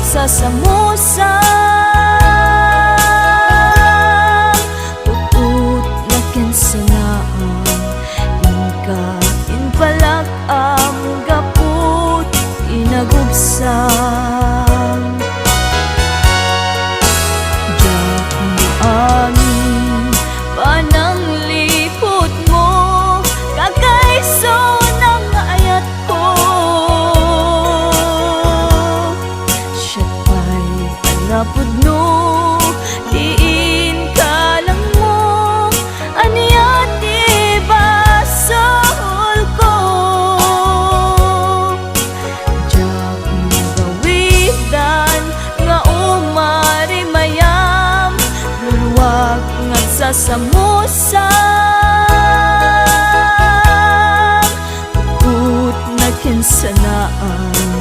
nagsasamusa, puput na kensanaan, inka inpalak am gaput inagubsang. Diak Maamin, pananglipot mo, kakaiso ng ayat ko. Siya pa'y alapod no, diin ka lang mo, aniyat ibasol ko. Diyak magawidan nga umari mayam, luluwag nagsasamusa, puput na kensanaan,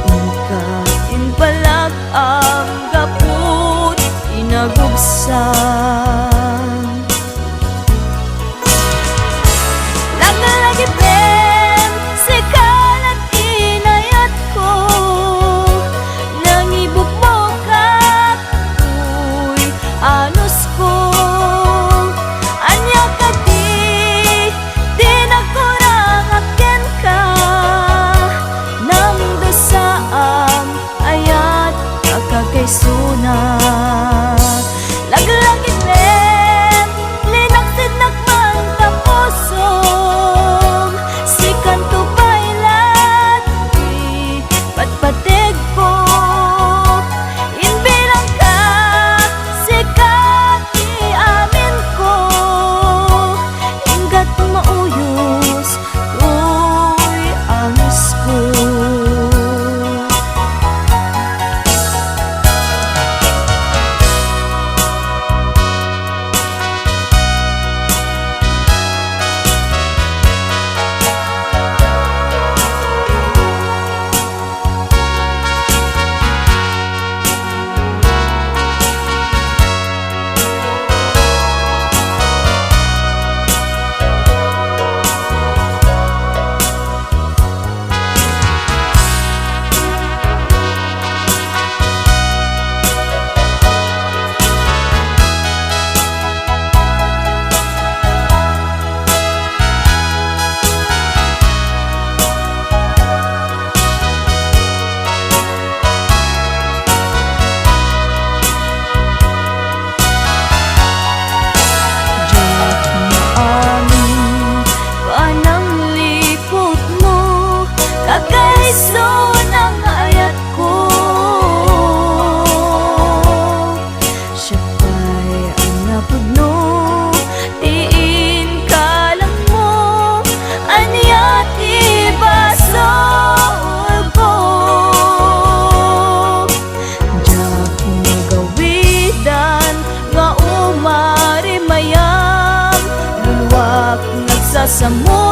inka inpalak ang gaput inagubsang. Lagi pen sekalat inayat ko, nangibuk mo kapoy anos ko. Anya ka di nagkurang akin ka, nang dosaam ayat kakakaysuna. Laglagit lem, linaksid nakman tapusom, si kanto pailat, di patpateg ko. Inbilang ka, si kati amin ko, ingat mauyos, uy anos ko. Pananglipot mo, kakaiso ng ayat ko. Siya pa'y alapod no, diin ka lang mo, aniyat ibasol ko. Diyak magawidan nga umari mayam, luluwag nagsasamusa,